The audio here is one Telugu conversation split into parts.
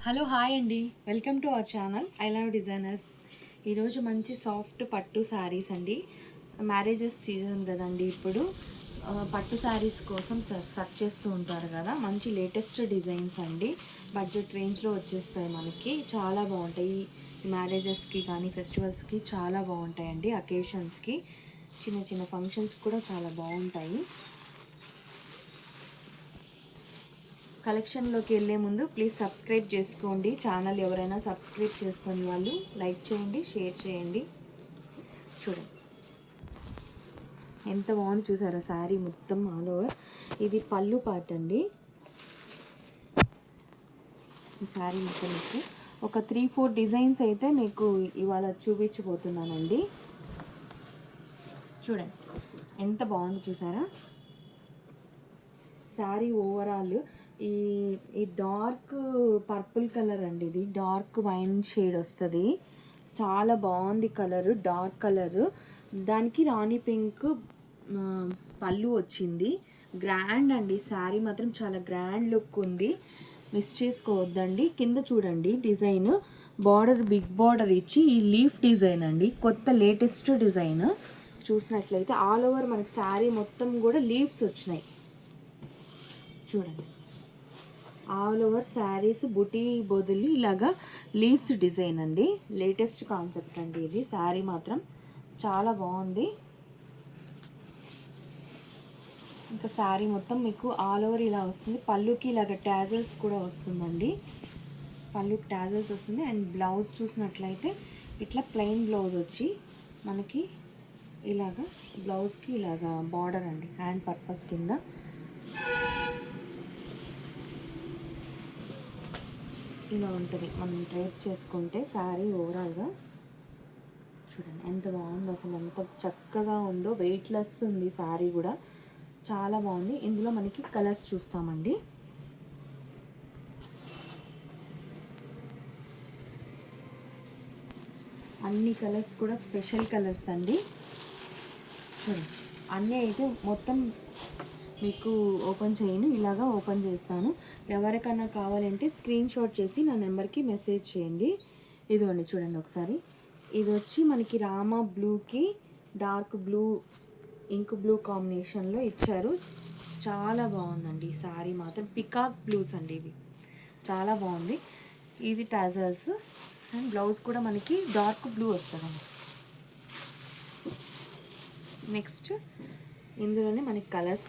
హలో హాయ్ అండి, welcome to our channel I love designers. ఈరోజు మంచి సాఫ్ట్ పట్టు శారీస్ అండి. మ్యారేజెస్ సీజన్ కదండి ఇప్పుడు. పట్టు శారీస్ కోసం సెర్చ్ చేస్తూ ఉంటారు కదా, మంచి లేటెస్ట్ డిజైన్స్ అండి. బడ్జెట్ రేంజ్లో వచ్చేస్తాయి మనకి, చాలా బాగుంటాయి. మ్యారేజెస్కి కానీ ఫెస్టివల్స్కి చాలా బాగుంటాయండి. అకేషన్స్కి, చిన్న చిన్న ఫంక్షన్స్ కూడా చాలా బాగుంటాయి. కలెక్షన్లోకి వెళ్ళే ముందు ప్లీజ్ సబ్స్క్రైబ్ చేసుకోండి. ఛానల్ ఎవరైనా సబ్స్క్రైబ్ చేసుకొని వాళ్ళు లైక్ చేయండి, షేర్ చేయండి. చూడండి ఎంత బాగుంది, చూసారా శారీ మొత్తం ఆల్ ఓవర్. ఇది పళ్ళు పాట అండి. ఈ శారీ మొత్తం మీకు ఒక 3-4 డిజైన్స్ అయితే మీకు ఇవాళ చూపించబోతున్నానండి. చూడండి ఎంత బాగుంది, చూసారా శారీ ఓవరాల్. ఈ ఈ డార్క్ పర్పుల్ కలర్ అండి, ఇది డార్క్ వైన్ షేడ్ వస్తుంది. చాలా బాగుంది కలరు, డార్క్ కలరు. దానికి రాణి పింక్ పళ్ళు వచ్చింది. గ్రాండ్ అండి, శారీ మాత్రం చాలా గ్రాండ్ లుక్ ఉంది. మిస్ చేసుకోవద్దండి. కింద చూడండి డిజైన్, బార్డర్ బిగ్ బార్డర్ ఇచ్చి ఈ లీఫ్ డిజైన్ అండి, కొత్త లేటెస్ట్ డిజైన్. చూసినట్లయితే ఆల్ ఓవర్ మనకి శారీ మొత్తం కూడా లీవ్స్ వచ్చినాయి. చూడండి ఆల్ ఓవర్ శారీస్ బుటీ బొదులు ఇలాగా లీవ్స్ డిజైన్ అండి. లేటెస్ట్ కాన్సెప్ట్ అండి ఇది. శారీ మాత్రం చాలా బాగుంది. ఇంకా శారీ మొత్తం మీకు ఆల్ ఓవర్ ఇలా వస్తుంది. పళ్ళుకి ఇలాగ ట్యాజల్స్ కూడా వస్తుందండి. పళ్ళుకి ట్యాజల్స్ వస్తుంది. అండ్ బ్లౌజ్ చూసినట్లయితే ఇట్లా ప్లెయిన్ బ్లౌజ్ వచ్చి మనకి ఇలాగా బ్లౌజ్కి ఇలాగా బార్డర్ అండి, హ్యాండ్ పర్పస్ కింద. ఇలా ఉంటుంది మనం డ్రేప్ చేసుకుంటే శారీ ఓవరాల్గా. చూడండి ఎంత బాగుందో, అసలు ఎంత చక్కగా ఉందో. వెయిట్లెస్ ఉంది శారీ కూడా, చాలా బాగుంది. ఇందులో మనకి కలర్స్ చూస్తామండి. అన్ని కలర్స్ కూడా స్పెషల్ కలర్స్ అండి. చూడండి అన్నీ అయితే మొత్తం మీకు ఓపెన్ చేయను, ఇలాగా ఓపెన్ చేస్తాను. ఎవరికైనా కావాలంటే స్క్రీన్ షాట్ చేసి నా నెంబర్కి మెసేజ్ చేయండి. ఇదిగోండి చూడండి ఒకసారి. ఇది వచ్చి మనకి రామా బ్లూకి డార్క్ బ్లూ, ఇంక్ బ్లూ కాంబినేషన్లో ఇచ్చారు. చాలా బాగుందండి ఈ శారీ మాత్రం. పికాక్ బ్లూస్ అండి ఇవి, చాలా బాగుంది. ఇది టాజల్స్ అండ్ బ్లౌజ్ కూడా మనకి డార్క్ బ్లూ వస్తుందండి. నెక్స్ట్ ఇందులోనే మనకి కలర్స్.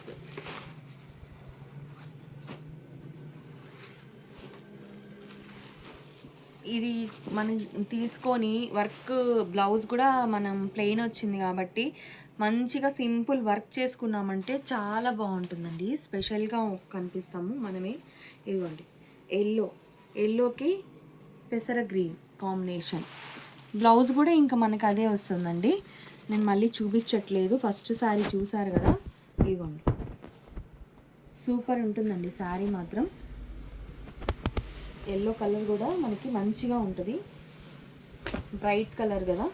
ఇది మనం తీసుకొని వర్క్ బ్లౌజ్ కూడా మనం ప్లెయిన్ వచ్చింది కాబట్టి మంచిగా సింపుల్ వర్క్ చేసుకున్నామంటే చాలా బాగుంటుందండి. స్పెషల్గా కనిపిస్తాము మనమే. ఇదిగోండి ఎల్లోకి పెసర గ్రీన్ కాంబినేషన్. బ్లౌజ్ కూడా ఇంకా మనకు అదే వస్తుందండి. నేను మళ్ళీ చూపించట్లేదు, ఫస్ట్ శారీ చూసారు కదా. ఇదిగోండి సూపర్ ఉంటుందండి శారీ మాత్రం. ఎల్లో కలర్ కూడా మనకి మంచిగా ఉంటుంది, బ్రైట్ కలర్ కదా.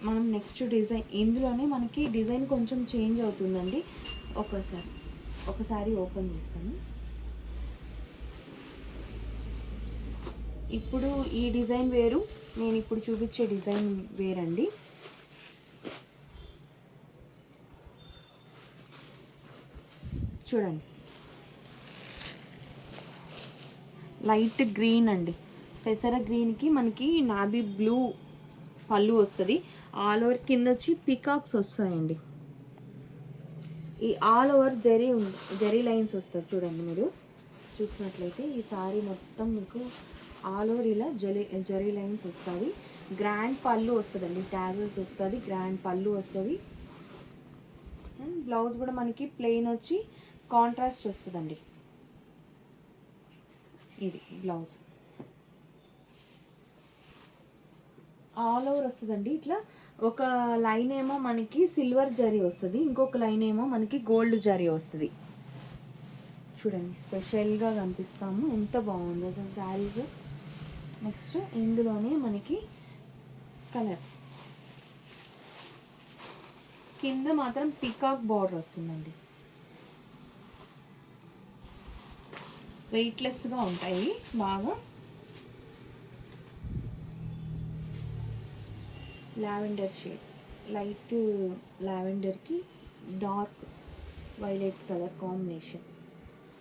మనం నెక్స్ట్ డిజైన్, ఇందులోనే మనకి డిజైన్ కొంచెం చేంజ్ అవుతుందండి. ఒకసారి ఓపెన్ చేస్తాను. ఇప్పుడు ఈ డిజైన్ వేరు, నేను ఇప్పుడు చూపించే డిజైన్ వేరండి. చూడండి లైట్ గ్రీన్ అండి, పెసర గ్రీన్కి మనకి నాబీ బ్లూ పళ్ళు వస్తుంది. ఆల్ ఓవర్ కింద వచ్చి పికాక్స్ వస్తాయండి. ఈ ఆల్ ఓవర్ జరీ లైన్స్ వస్తుంది. చూడండి మీరు చూసినట్లయితే ఈ సారీ మొత్తం మీకు ఆల్ ఓవర్ ఇలా జరీ లైన్స్ వస్తుంది. గ్రాండ్ పళ్ళు వస్తుందండి, టాజల్స్ వస్తుంది, గ్రాండ్ పళ్ళు వస్తుంది. అండ్ బ్లౌజ్ కూడా మనకి ప్లెయిన్ వచ్చి కాంట్రాస్ట్ వస్తుందండి. ఇది బ్లౌజ్ ఆల్ ఓవర్ వస్తుందండి. ఇట్లా ఒక లైన్ ఏమో మనకి సిల్వర్ జరీ వస్తుంది, ఇంకొక లైన్ ఏమో మనకి గోల్డ్ జరీ వస్తుంది. చూడండి స్పెషల్గా కనిపిస్తాము, ఎంత బాగుంది అసలు శారీస్. నెక్స్ట్ ఇందులోనే మనకి కలర్ కింద మాత్రం పికాక్ బార్డర్ వస్తుందండి. వెయిట్లెస్గా ఉంటాయి బాగా. లావెండర్ షేడ్, లైట్ లావెండర్కి డార్క్ వైలెట్ కలర్ కాంబినేషన్.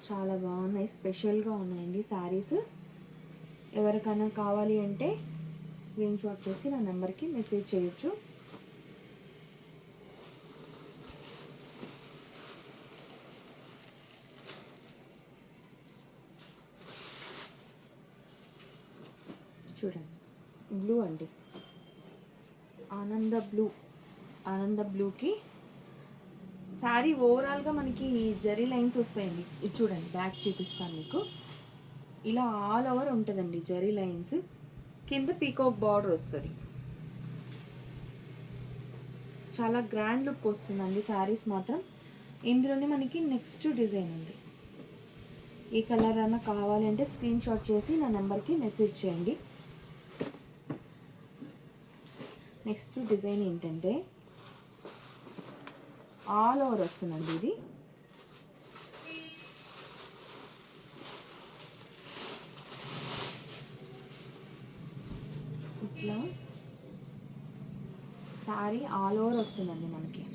చాలా బాగున్నాయి, స్పెషల్గా ఉన్నాయండి శారీస్. ఎవరికైనా కావాలి అంటే స్క్రీన్ షాట్ చేసి నా నెంబర్కి మెసేజ్ చేయొచ్చు. చూడండి, బ్లూ అండి, ఆనంద బ్లూకి శారీ ఓవరాల్గా మనకి జరీ లైన్స్ వస్తాయండి. ఇది చూడండి, బ్యాక్ చూపిస్తాను మీకు. ఇలా ఆల్ ఓవర్ ఉంటుందండి జరీ లైన్స్, కింద పీకాక్ బార్డర్ వస్తుంది. చాలా గ్రాండ్ లుక్ వస్తుందండి శారీస్ మాత్రం. ఇందులోనే మనకి నెక్స్ట్ డిజైన్ ఉంది. ఈ కలర్ అన్న కావాలి అంటే స్క్రీన్ షాట్ చేసి నా నెంబర్కి మెసేజ్ చేయండి. నెక్స్ట్ డిజైన్ ఏంటంటే ఆల్ ఓవర్ వస్తుందండి. ఇది ఇట్లా శారీ ఆల్ ఓవర్ వస్తుందండి మనకి,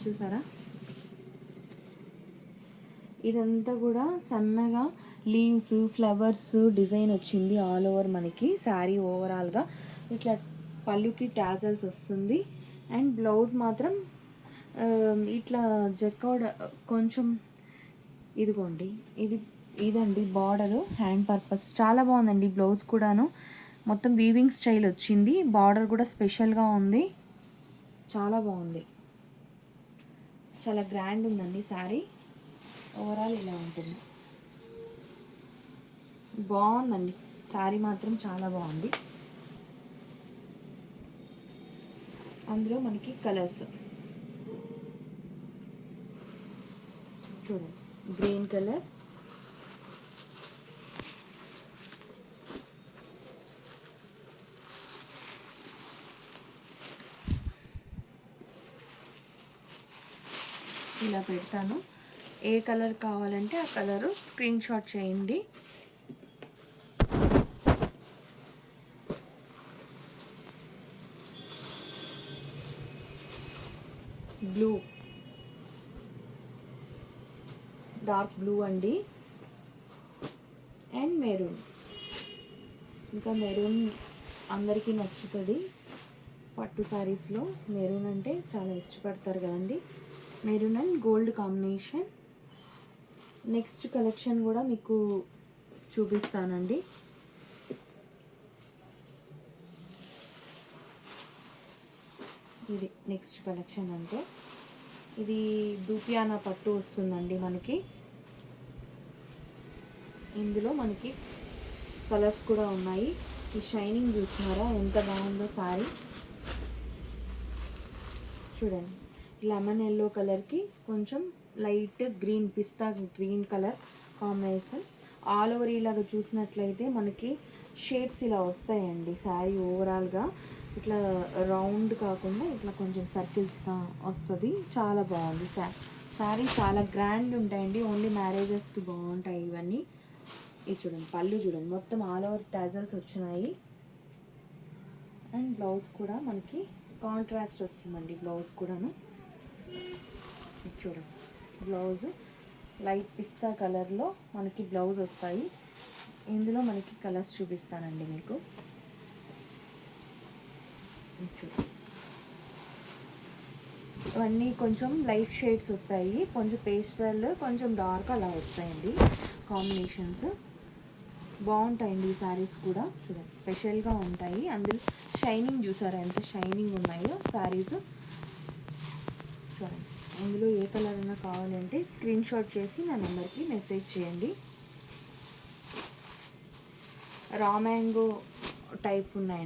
చూసారా. ఇదంతా కూడా సన్నగా లీవ్స్, ఫ్లవర్స్ డిజైన్ వచ్చింది ఆల్ ఓవర్ మనకి శారీ ఓవరాల్గా. ఇట్లా పళ్ళుకి టాజల్స్ వస్తుంది. అండ్ బ్లౌజ్ మాత్రం ఇట్లా జెక్కౌడ్ కొంచెం, ఇదిగోండి ఇదండి బార్డరు, హ్యాండ్ పర్పస్. చాలా బాగుందండి బ్లౌజ్ కూడాను. మొత్తం వీవింగ్ స్టైల్ వచ్చింది, బార్డర్ కూడా స్పెషల్గా ఉంది, చాలా బాగుంది. చాలా గ్రాండ్ ఉందండి శారీ. ఓవరాల్ ఇలా ఉంటుంది, బాగుందండి శారీ మాత్రం చాలా బాగుంది. అందులో మనకి కలర్స్ చూడండి, గ్రీన్ కలర్, ఇలా పెడతాను. ఏ కలర్ కావాలంటే ఆ కలరు స్క్రీన్ షాట్ చేయండి. బ్లూ, డార్క్ బ్లూ అండి. అండ్ మెరూన్, ఇంకా మెరూన్ అందరికీ నచ్చుతుంది. పట్టు శారీస్లో మెరూన్ అంటే చాలా ఇష్టపడతారు కదండి. Maroon and gold combination. Next collection కూడా మీకు చూపిస్తానండి. ఇది నెక్స్ట్ కలెక్షన్ అంటే ఇది దూపియానా పట్టు వస్తుందండి మనకి. ఇందులో మనకి కలర్స్ కూడా ఉన్నాయి. ఈ షైనింగ్ చూస్తున్నారా ఎంత బాగుందో శారీ. చూడండి, లెమన్ ఎల్లో కలర్కి కొంచెం light green, pista green colour combination. All over ఇలాగ చూసినట్లయితే మనకి షేప్స్ ఇలా వస్తాయండి. శారీ ఓవరాల్గా ఇట్లా రౌండ్ కాకుండా ఇట్లా కొంచెం సర్కిల్స్గా వస్తుంది. చాలా బాగుంది శారీ, చాలా గ్రాండ్ ఉంటాయండి. ఓన్లీ మ్యారేజెస్కి బాగుంటాయి ఇవన్నీ. ఇది చూడండి, పళ్ళు చూడండి, మొత్తం ఆల్ ఓవర్ టాజల్స్ వచ్చినాయి. అండ్ బ్లౌజ్ కూడా మనకి కాంట్రాస్ట్ వస్తుందండి. బ్లౌజ్ కూడాను చూడండి, బ్లౌజ్ లైట్ పిస్తా కలర్లో మనకి బ్లౌజ్ వస్తాయి. ఇందులో మనకి కలర్స్ చూపిస్తానండి మీకు. ఇవన్నీ కొంచెం లైట్ షేడ్స్ వస్తాయి, కొంచెం పేస్టల్, కొంచెం డార్క్ అలా వస్తాయండి కాంబినేషన్స్. బాగుంటాయండి ఈ శారీస్ కూడా. చూడండి, స్పెషల్గా ఉంటాయి. అందులో షైనింగ్ చూసారా ఎంత షైనింగ్ ఉన్నాయో శారీస్. చూడండి, ఇందులో ఏ కలర్ అయినా కావాలంటే స్క్రీన్ షాట్ చేసి నా నెంబర్కి మెసేజ్ చేయండి. రా మ్యాంగో టైప్ ఉన్నాయండి